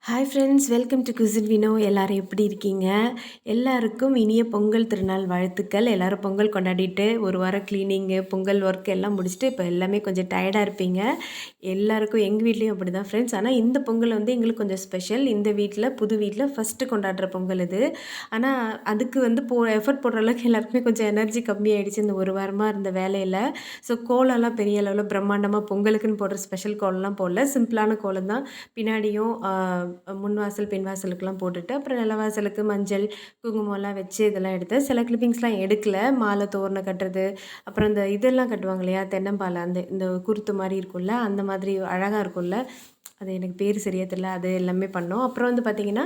Hi friends, welcome to குசின் வினோ. எல்லோரும் எப்படி இருக்கீங்க? எல்லாருக்கும் இனிய பொங்கல் திருநாள் வாழ்த்துக்கள். எல்லோரும் பொங்கல் கொண்டாடிட்டு ஒரு வாரம் க்ளீனிங்கு, பொங்கல் ஒர்க் எல்லாம் முடிச்சுட்டு இப்போ எல்லாமே கொஞ்சம் டயர்டாக இருப்பீங்க. எல்லாருக்கும் எங்கள் வீட்லேயும் அப்படி தான் ஃப்ரெண்ட்ஸ். ஆனால் இந்த பொங்கல் வந்து எங்களுக்கு கொஞ்சம் ஸ்பெஷல். இந்த வீட்டில் புது வீட்டில் ஃபஸ்ட்டு கொண்டாடுற பொங்கல் இது. ஆனால் அதுக்கு வந்து எஃபர்ட் போடுற அளவுக்கு எல்லாருக்குமே கொஞ்சம் எனர்ஜி கம்மியாயிடுச்சு இந்த ஒரு வாரமாக இருந்த வேலையில். ஸோ கோலம்லாம் பெரிய அளவில் பிரம்மாண்டமாக பொங்கலுக்குன்னு போடுற ஸ்பெஷல் கோலம்லாம் போடல. சிம்பிளான கோலம் தான். பின்னாடியும் முன் வாசல் பின் வாசலுக்கெல்லாம் போட்டுட்டு அப்புறம் நிலவாசலுக்கு மஞ்சள் குங்குமம்லாம் வச்சு இதெல்லாம் எடுத்தேன். சில கிளிப்பிங்ஸ்லாம் எடுக்கல. மாலை தோரணை கட்டுறது, அப்புறம் இந்த இதெல்லாம் கட்டுவாங்க இல்லையா, தென்னம்பாலை, இந்த குருத்து மாதிரி இருக்கும்ல, அந்த மாதிரி அழகாக இருக்கும்ல, அது எனக்கு பேர் சரியாக தெரியல, அது எல்லாமே பண்ணோம். அப்புறம் வந்து பார்த்திங்கன்னா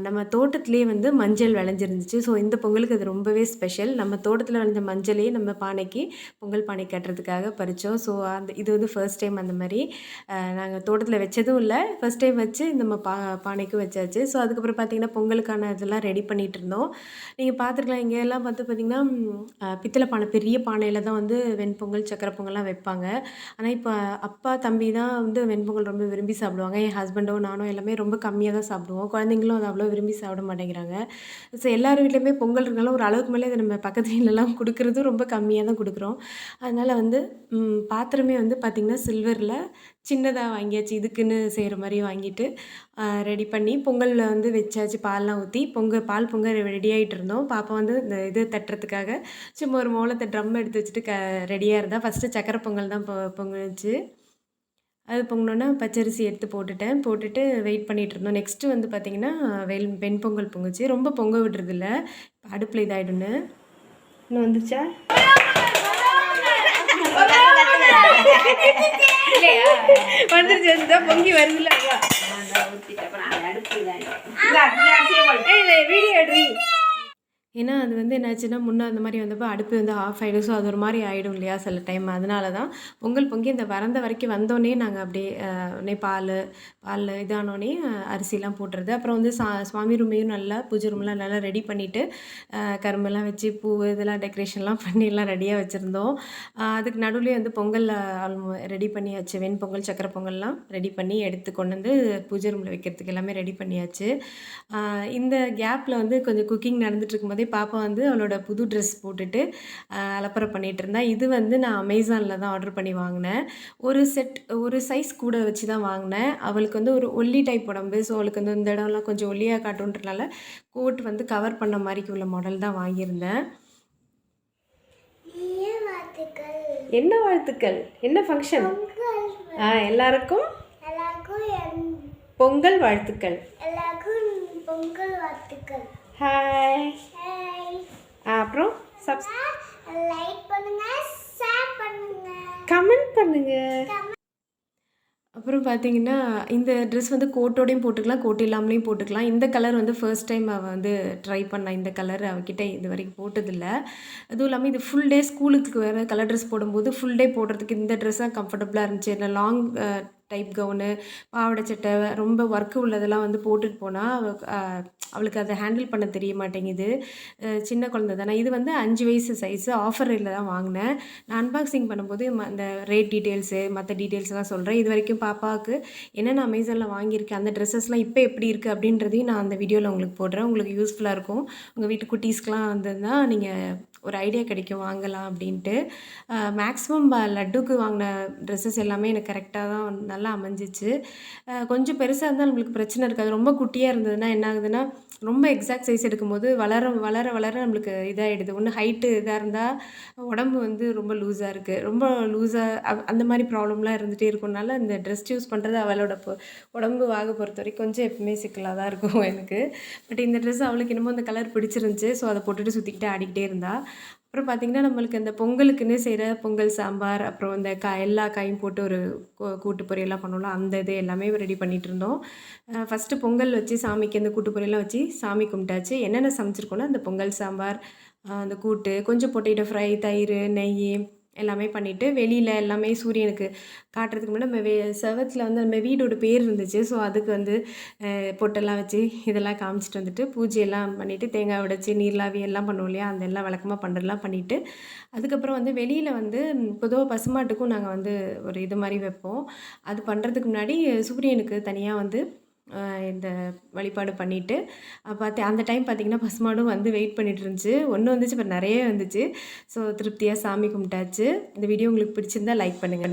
நம்ம தோட்டத்துலேயே வந்து மஞ்சள் விளைஞ்சிருந்துச்சு. ஸோ இந்த பொங்கலுக்கு அது ரொம்பவே ஸ்பெஷல். நம்ம தோட்டத்தில் விளைஞ்ச மஞ்சளையே நம்ம பானைக்கு பொங்கல் பானை கட்டுறதுக்காக பறித்தோம். ஸோ இது வந்து ஃபர்ஸ்ட் டைம் அந்த மாதிரி நாங்கள் தோட்டத்தில் வச்சதும் இல்லை, ஃபர்ஸ்ட் டைம் வச்சு நம்ம பானைக்கும் வச்சாச்சு. ஸோ அதுக்கப்புறம் பார்த்திங்கன்னா பொங்கலுக்கான இதெல்லாம் ரெடி பண்ணிகிட்டு இருந்தோம். நீங்கள் பார்த்துருக்கலாம், இங்கெல்லாம் பார்த்திங்கன்னா பித்தளை பானை, பெரிய பானையில் தான் வந்து வெண்பொங்கல் சக்கரை பொங்கல்லாம் வைப்பாங்க. ஆனால் இப்போ அப்பா தம்பி தான் வந்து வெண்பொங்கல் ரொம்ப விரும்பி சாப்பிடுவாங்க. என் ஹஸ்பண்டோ நானோ எல்லாமே ரொம்ப கம்மியாக தான் சாப்பிடுவோம். குழந்தைங்களும் அதை அவ்வளோ விரும்பி சாப்பிட மாட்டேங்கிறாங்க. ஸோ எல்லார் வீட்லேயுமே பொங்கல் இருந்தாலும் ஒரு அளவுக்கு மேலே இதை நம்ம பக்கத்து வீட்லலாம் கொடுக்குறதும் ரொம்ப கம்மியாக தான் கொடுக்குறோம். அதனால் வந்து பாத்திரமே வந்து பார்த்திங்கன்னா சில்வரில் சின்னதாக வாங்கியாச்சு. இதுக்குன்னு செய்கிற மாதிரி வாங்கிட்டு ரெடி பண்ணி பொங்கலில் வந்து வச்சாச்சு. பால்லாம் ஊற்றி பால் பொங்கல் ரெடி ஆகிட்டு இருந்தோம். பாப்பா வந்து இந்த இது தட்டுறதுக்காக சும்மா ஒரு மோளத்தை ட்ரம் எடுத்து வச்சுட்டு ரெடியாக இருந்தால். ஃபஸ்ட்டு சக்கரை பொங்கல் தான் பொங்குச்சு. அது பொங்கினோன்னா பச்சரிசி எடுத்து போட்டுட்டு வெயிட் பண்ணிகிட்டு இருந்தோம். நெக்ஸ்ட்டு வந்து பார்த்திங்கன்னா வெண்பொங்கல் பொங்குச்சு. ரொம்ப பொங்க விடுறதில்ல, அடுப்பில் இதாகிடுன்னு. இன்னும் வந்துச்சா? வந்துருச்சு, வந்துதான் பொங்கி வருதுல்ல. வீடியோ எடுறி. ஏன்னா அது வந்து என்னாச்சுன்னா முன்னே அந்த மாதிரி வந்தப்போ அடுப்பு வந்து ஆஃப் ஆகிடும். ஸோ அது ஒரு மாதிரி ஆகிடும் இல்லையா சில டைம். அதனால தான் பொங்கல் பொங்கி இந்த வறந்த வரைக்கும் வந்தோடனே நாங்கள் அப்படியே பால் இதானோடனே அரிசிலாம் போட்டுறது. அப்புறம் வந்து சுவாமி ரூமையும் நல்லா பூஜை ரூம்லாம் நல்லா ரெடி பண்ணிவிட்டு கரும்பெல்லாம் வச்சு பூ இதெல்லாம் டெக்கரேஷன்லாம் பண்ணி எல்லாம் ரெடியாக வச்சுருந்தோம். அதுக்கு நடுவுலேயே வந்து பொங்கல் ரெடி பண்ணியாச்சு. வெண்பொங்கல் சக்கரை பொங்கல்லாம் ரெடி பண்ணி எடுத்து கொண்டு வந்து பூஜை ரூமில் வைக்கிறதுக்கு எல்லாமே ரெடி பண்ணியாச்சு. இந்த கேப்பில் வந்து கொஞ்சம் குக்கிங் நடந்துட்டு இருக்கும்போதே பாப்பா வந்து அவளோட புது ட்ரெஸ் போட்டுட்டு அலப்பறை பண்ணிகிட்டு இருந்தா. இது வந்து நான் அமேசானில் தான் ஆர்டர் பண்ணி வாங்கினேன். ஒரு சைஸ் கூட வச்சு தான் வாங்கினேன். அவளுக்கு வந்து ஒரு ஒல்லி டைப் உடம்பு. ஸோ அவளுக்கு வந்து இந்த இடம்லாம் கொஞ்சம் ஒல்லியாக காட்டுன்றனால கோட் வந்து கவர் பண்ண மாதிரிக்கு உள்ள மாடல் தான் வாங்கியிருந்தேன். என்ன வாழ்த்துக்கள்? என்ன ஃபங்க்ஷன்? எல்லாருக்கும் பொங்கல் வாழ்த்துக்கள். ஹாய். அப்புறம் லைக் பண்ணுங்க, ஷேர் பண்ணுங்க, கமெண்ட் பண்ணுங்க. அப்புறம் பார்த்தீங்கன்னா இந்த ட்ரெஸ் வந்து கோட்டோடையும் போட்டுக்கலாம், கோட் இல்லாமலேயும் போட்டுக்கலாம். இந்த கலர் வந்து ஃபர்ஸ்ட் டைம் அவள் வந்து ட்ரை பண்ணா. இந்த கலர் அவகிட்ட இது வரைக்கும் போட்டதில்லை. அதுவும் இல்லாமல் இது ஃபுல் டே ஸ்கூலுக்கு வேறு கலர் ட்ரெஸ் போடும்போது ஃபுல் டே போடுறதுக்கு இந்த ட்ரெஸ் தான் கம்ஃபர்டபுளாக இருந்துச்சு. இல்லை லாங் டைப் கவுனு, பாவாடை சட்டை, ரொம்ப ஒர்க்கு உள்ளதெல்லாம் வந்து போட்டுட்டு போனால் அவளுக்கு அதை ஹேண்டில் பண்ண தெரிய மாட்டேங்குது. சின்ன குழந்தை தானே. இது வந்து 5 வயசு சைஸு. ஆஃபர் ரேட்டில் தான் வாங்கினேன். நான் அன்பாக்சிங் பண்ணும்போது இந்த ரேட் டீட்டெயில்ஸு மற்ற டீட்டெயில்ஸ்லாம் சொல்கிறேன். இது வரைக்கும் பாப்பாவுக்கு என்னென்ன அமேசானில் வாங்கியிருக்கேன், அந்த ட்ரெஸ்ஸஸ்லாம் இப்போ எப்படி இருக்குது அப்படின்றதையும் நான் அந்த வீடியோவில் உங்களுக்கு போடுறேன். உங்களுக்கு யூஸ்ஃபுல்லாக இருக்கும். உங்கள் வீட்டு குட்டீஸ்க்கெலாம் வந்ததுன்னா நீங்கள் ஒரு ஐடியா கிடைக்கும் வாங்கலாம் அப்படின்ட்டு. மேக்ஸிமம் லட்டுக்கு வாங்கின ட்ரெஸ்ஸஸ் எல்லாமே எனக்கு கரெக்டாக தான் நல்லா அமைஞ்சிச்சு. கொஞ்சம் பெருசாக இருந்தால் நம்மளுக்கு பிரச்சனை இருக்காது. ரொம்ப குட்டியாக இருந்ததுன்னா என்ன ஆகுதுன்னா, ரொம்ப எக்ஸாக்ட் சைஸ் எடுக்கும்போது வளர நம்மளுக்கு இதாகிடுது. ஒன்று ஹைட்டு இதாக இருந்தால் உடம்பு வந்து ரொம்ப லூஸாக இருக்குது, ரொம்ப லூஸாக அந்த மாதிரி ப்ராப்ளம்லாம் இருந்துகிட்டே இருக்கும்னால இந்த ட்ரெஸ் சூஸ் பண்ணுறது அவளோட உடம்பு பொறுத்த வரைக்கும் கொஞ்சம் எப்பவுமே சிக்கலாக தான் இருக்கும் எனக்கு. பட் இந்த ட்ரெஸ் அவளுக்கு என்னமோ அந்த கலர் பிடிச்சிருந்துச்சி. ஸோ அதை போட்டுட்டு சுற்றிக்கிட்டு ஆடிக்கிட்டே இருந்தாள். அப்புறம் பார்த்திங்கன்னா நம்மளுக்கு அந்த பொங்கலுக்குன்னு செய்கிற பொங்கல் சாம்பார், அப்புறம் இந்த எல்லா காயும் போட்டு ஒரு கூட்டு பொரியெல்லாம் பண்ணுவோம்ல, அந்த இது எல்லாமே ரெடி பண்ணிகிட்டு இருந்தோம். ஃபஸ்ட்டு பொங்கல் வச்சு சாமிக்கு அந்த கூட்டு பொரியெல்லாம் வச்சு சாமி கும்பிட்டாச்சு. என்னென்ன சமைச்சிருக்கோன்னா அந்த பொங்கல் சாம்பார், அந்த கூட்டு, கொஞ்சம் பொட்டேட்டோ ஃப்ரை, தயிர், நெய் எல்லாமே பண்ணிவிட்டு வெளியில் எல்லாமே சூரியனுக்கு காட்டுறதுக்கு முன்னாடி நம்ம செவத்தில் வந்து நம்ம வீடோட பேர் இருந்துச்சு. ஸோ அதுக்கு வந்து பொட்டெல்லாம் வச்சு இதெல்லாம் காமிச்சிட்டு வந்துட்டு பூஜையெல்லாம் பண்ணிவிட்டு தேங்காய் உடைச்சி நீர்லாவி எல்லாம் பண்ணுவோம் இல்லையா, அந்த எல்லாம் வழக்கமாக பண்ணுறதுலாம் பண்ணிவிட்டு அதுக்கப்புறம் வந்து வெளியில் வந்து பொதுவாக பசுமாட்டுக்கும் நாங்கள் வந்து ஒரு இது மாதிரி வைப்போம். அது பண்ணுறதுக்கு முன்னாடி சூரியனுக்கு தனியாக வந்து இந்த வழிபாடு பண்ணிவிட்டு அந்த டைம் பார்த்திங்கன்னா பசுமாடும் வந்து வெயிட் பண்ணிட்டு இருந்துச்சு. ஒன்று வந்துச்சு, அப்புறம் நிறைய வந்துச்சு. ஸோ திருப்தியாக சாமி கும்பிட்டாச்சு. இந்த வீடியோ உங்களுக்கு பிடிச்சிருந்தா லைக் பண்ணுங்கள்.